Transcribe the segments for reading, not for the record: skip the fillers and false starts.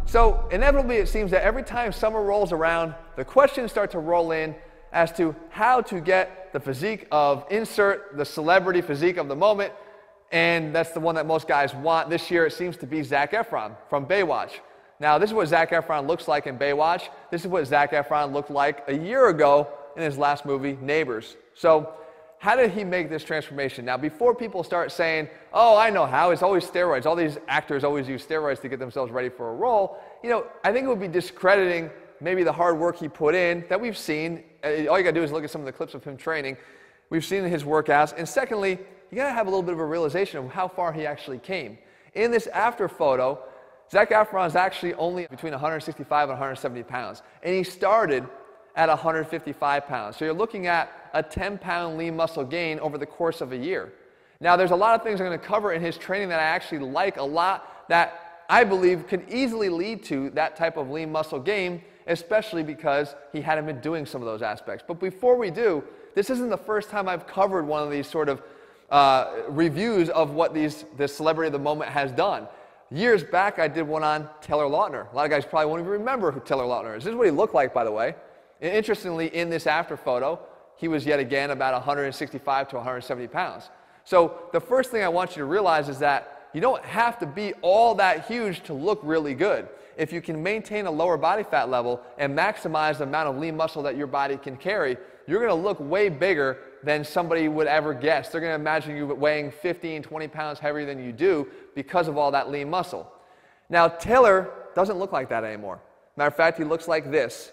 So inevitably it seems that every time summer rolls around, the questions start to roll in as to how to get the physique of insert the celebrity physique of the moment, and that's the one that most guys want. This year it seems to be Zac Efron from Baywatch. Now this is what Zac Efron looks like in Baywatch. This is what Zac Efron looked like a year ago in his last movie, Neighbors. So how did he make this transformation? Now before people start saying, oh, I know how, it's always steroids. All these actors always use steroids to get themselves ready for a role. You know, I think it would be discrediting maybe the hard work he put in that we've seen. All you gotta do is look at some of the clips of him training. We've seen his workouts. And secondly, you gotta have a little bit of a realization of how far he actually came. In this after photo, Zac Efron is actually only between 165 and 170 pounds. And he started at 155 pounds. So you're looking at a 10-pound lean muscle gain over the course of a year. Now there's a lot of things I'm going to cover in his training that I actually like a lot that I believe can easily lead to that type of lean muscle gain, especially because he hadn't been doing some of those aspects. But before we do, this isn't the first time I've covered one of these sort of reviews of what this celebrity of the moment has done. Years back, I did one on Taylor Lautner. A lot of guys probably won't even remember who Taylor Lautner is. This is what he looked like, by the way. And interestingly, in this after photo, he was yet again about 165 to 170 pounds. So the first thing I want you to realize is that you don't have to be all that huge to look really good. If you can maintain a lower body fat level and maximize the amount of lean muscle that your body can carry, you're going to look way bigger than somebody would ever guess. They're going to imagine you weighing 15, 20 pounds heavier than you do because of all that lean muscle. Now, Taylor doesn't look like that anymore. Matter of fact, he looks like this.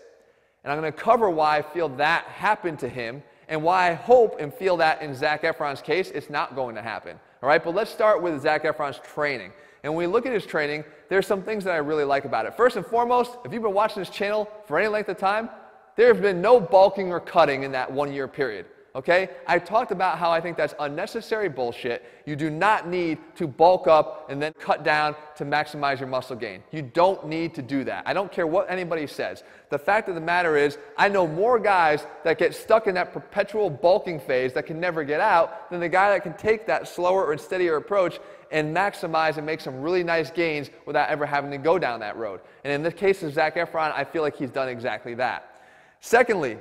And I'm going to cover why I feel that happened to him and why I hope and feel that in Zac Efron's case, it's not going to happen. All right, but let's start with Zac Efron's training. And when we look at his training, there's some things that I really like about it. First and foremost, if you've been watching this channel for any length of time, there has been no bulking or cutting in that 1 year period. Okay? I talked about how I think that's unnecessary bullshit. You do not need to bulk up and then cut down to maximize your muscle gain. You don't need to do that. I don't care what anybody says. The fact of the matter is, I know more guys that get stuck in that perpetual bulking phase that can never get out than the guy that can take that slower and steadier approach and maximize and make some really nice gains without ever having to go down that road. And in the case of Zac Efron, I feel like he's done exactly that. Secondly,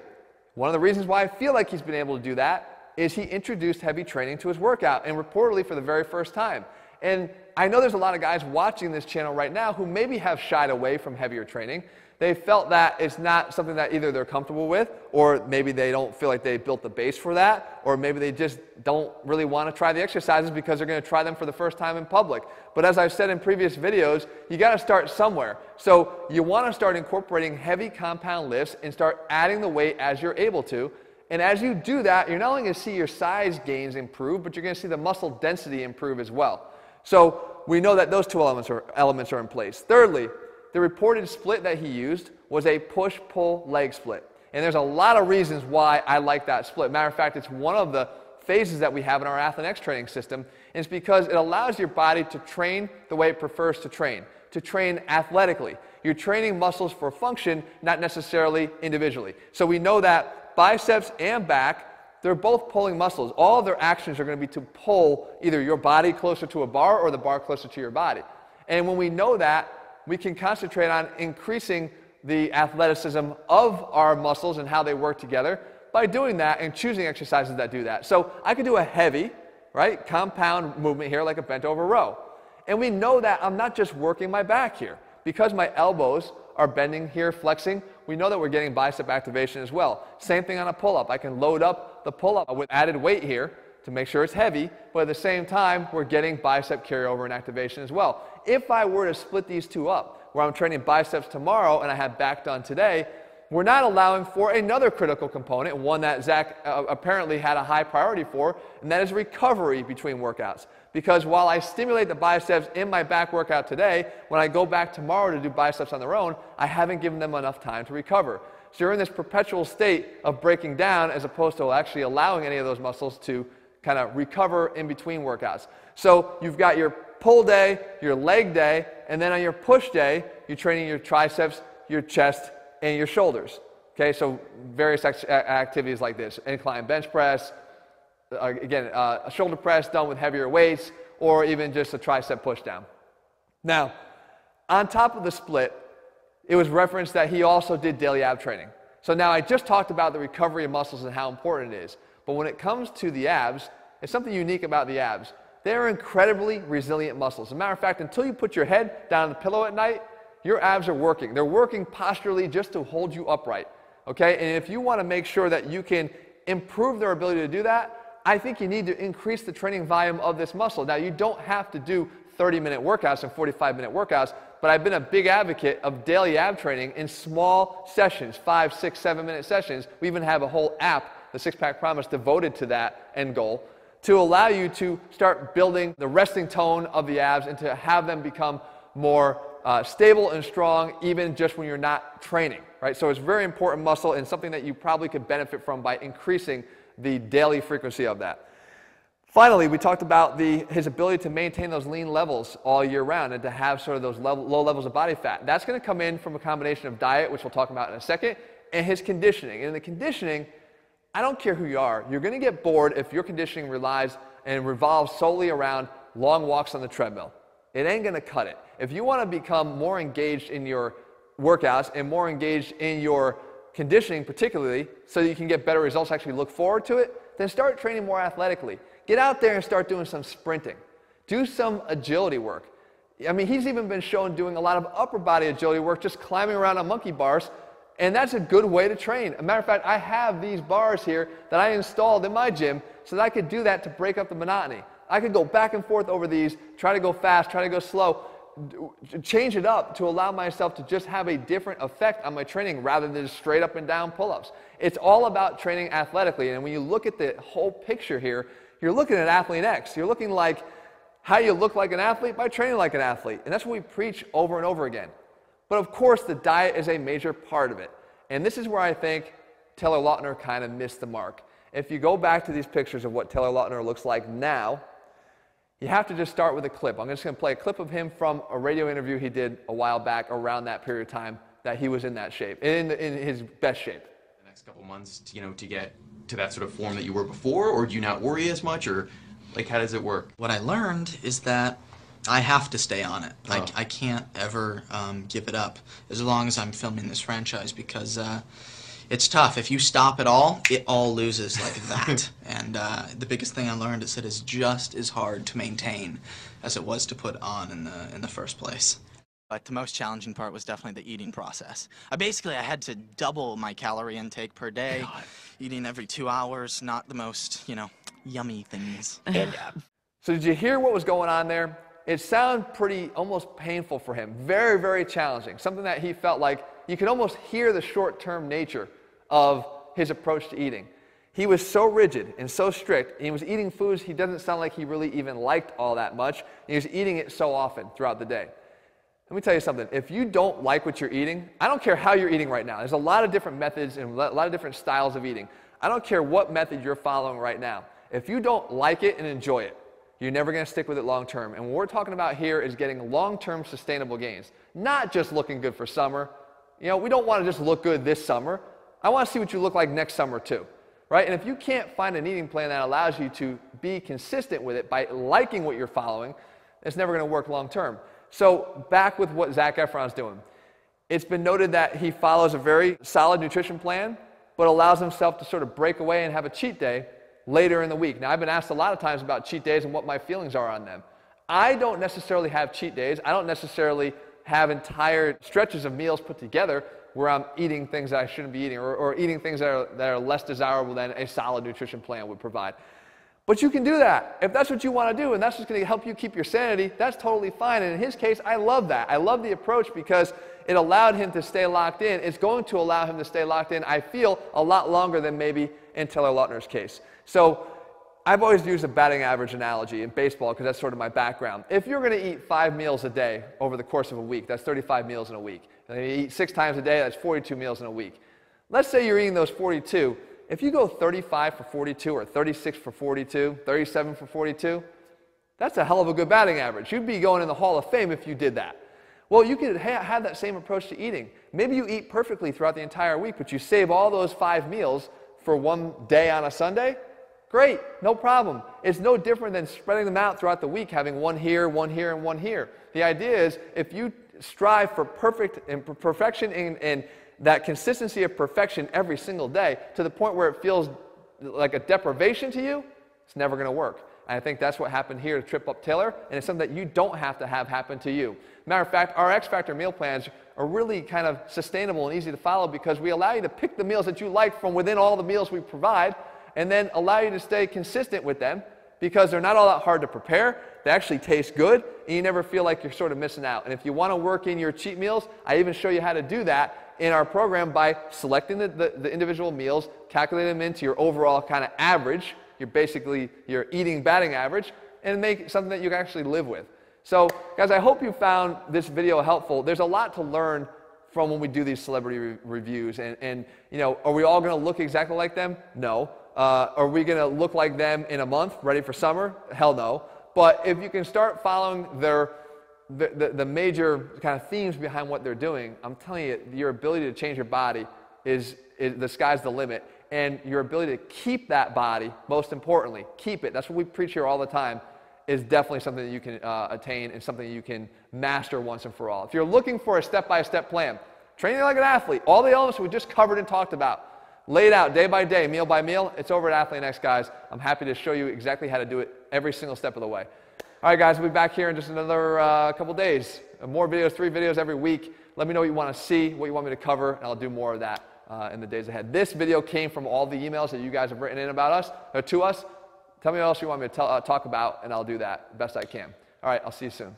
one of the reasons why I feel like he's been able to do that is he introduced heavy training to his workout, and reportedly for the very first time. And I know there's a lot of guys watching this channel right now who maybe have shied away from heavier training. They felt that it's not something that either they're comfortable with, or maybe they don't feel like they built the base for that, or maybe they just don't really want to try the exercises because they're going to try them for the first time in public. But as I've said in previous videos, you got to start somewhere. So you want to start incorporating heavy compound lifts and start adding the weight as you're able to. And as you do that, you're not only going to see your size gains improve, but you're going to see the muscle density improve as well. So we know that those two elements are in place. Thirdly, the reported split that he used was a push-pull leg split. And there's a lot of reasons why I like that split. Matter of fact, it's one of the phases that we have in our ATHLEAN-X training system. And it's because it allows your body to train the way it prefers to train athletically. You're training muscles for function, not necessarily individually. So we know that biceps and back, they're both pulling muscles. All of their actions are going to be to pull either your body closer to a bar or the bar closer to your body. And when we know that, we can concentrate on increasing the athleticism of our muscles and how they work together by doing that and choosing exercises that do that. So I could do a heavy, right, compound movement here like a bent over row. And we know that I'm not just working my back here. Because my elbows are bending here, flexing, we know that we're getting bicep activation as well. Same thing on a pull-up. I can load up the pull-up with added weight here to make sure it's heavy, but at the same time, we're getting bicep carryover and activation as well. If I were to split these two up, where I'm training biceps tomorrow and I have back done today, we're not allowing for another critical component, one that Zac apparently had a high priority for, and that is recovery between workouts. Because while I stimulate the biceps in my back workout today, when I go back tomorrow to do biceps on their own, I haven't given them enough time to recover. So you're in this perpetual state of breaking down as opposed to actually allowing any of those muscles to kind of recover in between workouts. So you've got your pull day, your leg day, and then on your push day, you're training your triceps, your chest, and your shoulders. Okay, so various activities like this: incline bench press, again, a shoulder press done with heavier weights, or even just a tricep push down. Now, on top of the split, it was referenced that he also did daily ab training. So now I just talked about the recovery of muscles and how important it is. But when it comes to the abs, it's something unique about the abs. They're incredibly resilient muscles. As a matter of fact, until you put your head down on the pillow at night, your abs are working. They're working posturally just to hold you upright. Okay? And if you want to make sure that you can improve their ability to do that, I think you need to increase the training volume of this muscle. Now, you don't have to do 30-minute workouts and 45-minute workouts, but I've been a big advocate of daily ab training in small sessions, 5, 6, 7-minute sessions. We even have a whole app, the Six Pack Promise, devoted to that end goal, to allow you to start building the resting tone of the abs and to have them become more stable and strong, even just when you're not training, right? So it's a very important muscle and something that you probably could benefit from by increasing the daily frequency of that. Finally, we talked about his ability to maintain those lean levels all year round and to have sort of those low levels of body fat. That's going to come in from a combination of diet, which we'll talk about in a second, and his conditioning. And in the conditioning, I don't care who you are, you're going to get bored if your conditioning relies and revolves solely around long walks on the treadmill. It ain't going to cut it. If you want to become more engaged in your workouts and more engaged in your conditioning particularly, so that you can get better results, actually look forward to it, then start training more athletically. Get out there and start doing some sprinting. Do some agility work. I mean, he's even been shown doing a lot of upper body agility work, just climbing around on monkey bars, and that's a good way to train. As a matter of fact, I have these bars here that I installed in my gym so that I could do that to break up the monotony. I could go back and forth over these, try to go fast, try to go slow, change it up to allow myself to just have a different effect on my training rather than just straight up and down pull-ups. It's all about training athletically, and when you look at the whole picture here, you're looking at ATHLEAN-X. You're looking like how you look like an athlete by training like an athlete, and that's what we preach over and over again. But of course, the diet is a major part of it, and this is where I think Taylor Lautner kind of missed the mark. If you go back to these pictures of what Taylor Lautner looks like now, you have to just start with a clip. I'm just going to play a clip of him from a radio interview he did a while back around that period of time that he was in that shape, in his best shape. The next couple months, to get to that sort of form that you were before, or do you not worry as much, or like how does it work? What I learned is that I have to stay on it. Like I can't ever give it up as long as I'm filming this franchise, because it's tough. If you stop it all loses like that. And the biggest thing I learned is that it's just as hard to maintain as it was to put on in the first place. But the most challenging part was definitely the eating process. I had to double my calorie intake per day, eating every 2 hours, not the most, yummy things. So did you hear what was going on there? It sounded pretty, almost painful for him. Very, very challenging. Something that he felt like you could almost hear the short-term nature of his approach to eating. He was so rigid and so strict, and he was eating foods he doesn't sound like he really even liked all that much, and he was eating it so often throughout the day. Let me tell you something. If you don't like what you're eating, I don't care how you're eating right now. There's a lot of different methods and a lot of different styles of eating. I don't care what method you're following right now. If you don't like it and enjoy it, you're never going to stick with it long term. And what we're talking about here is getting long-term sustainable gains, not just looking good for summer. We don't want to just look good this summer. I want to see what you look like next summer too, right? And if you can't find an eating plan that allows you to be consistent with it by liking what you're following, it's never going to work long term. So back with what Zac Efron's doing. It's been noted that he follows a very solid nutrition plan, but allows himself to sort of break away and have a cheat day later in the week. Now, I've been asked a lot of times about cheat days and what my feelings are on them. I don't necessarily have cheat days. I don't necessarily have entire stretches of meals put together where I'm eating things that I shouldn't be eating, or eating things that are less desirable than a solid nutrition plan would provide. But you can do that. If that's what you want to do and that's just going to help you keep your sanity, that's totally fine. And in his case, I love that. I love the approach because it allowed him to stay locked in. It's going to allow him to stay locked in, I feel, a lot longer than maybe in Taylor Lautner's case. So I've always used a batting average analogy in baseball because that's sort of my background. If you're going to eat 5 meals a day over the course of a week, that's 35 meals in a week. And you eat 6 times a day, that's 42 meals in a week. Let's say you're eating those 42. If you go 35 for 42 or 36 for 42, 37 for 42, that's a hell of a good batting average. You'd be going in the Hall of Fame if you did that. Well, you could have that same approach to eating. Maybe you eat perfectly throughout the entire week, but you save all those 5 meals for one day on a Sunday. Great, no problem. It's no different than spreading them out throughout the week, having one here, and one here. The idea is if you strive for perfection and that consistency of perfection every single day to the point where it feels like a deprivation to you, it's never going to work. And I think that's what happened here to Trip Up Taylor, and it's something that you don't have to have happen to you. Matter of fact, our X Factor meal plans are really kind of sustainable and easy to follow because we allow you to pick the meals that you like from within all the meals we provide, and then allow you to stay consistent with them because they're not all that hard to prepare. They actually taste good, and you never feel like you're sort of missing out. And if you want to work in your cheat meals, I even show you how to do that in our program by selecting the individual meals, calculating them into your overall kind of average, your eating batting average, and make something that you can actually live with. So guys, I hope you found this video helpful. There's a lot to learn from when we do these celebrity reviews, and you know, are we all going to look exactly like them? No. Are we going to look like them in a month, ready for summer? Hell no. But if you can start following the major kind of themes behind what they're doing, I'm telling you, your ability to change your body is the sky's the limit. And your ability to keep that body, most importantly, keep it, that's what we preach here all the time, is definitely something that you can attain and something you can master once and for all. If you're looking for a step-by-step plan, training like an athlete, all the elements we just covered and talked about, laid out day by day, meal by meal, it's over at ATHLEAN-X, guys. I'm happy to show you exactly how to do it every single step of the way. All right, guys, we'll be back here in just another couple days. More videos, 3 videos every week. Let me know what you want to see, what you want me to cover, and I'll do more of that in the days ahead. This video came from all the emails that you guys have written in about us, or to us. Tell me what else you want me to talk about, and I'll do that best I can. All right, I'll see you soon.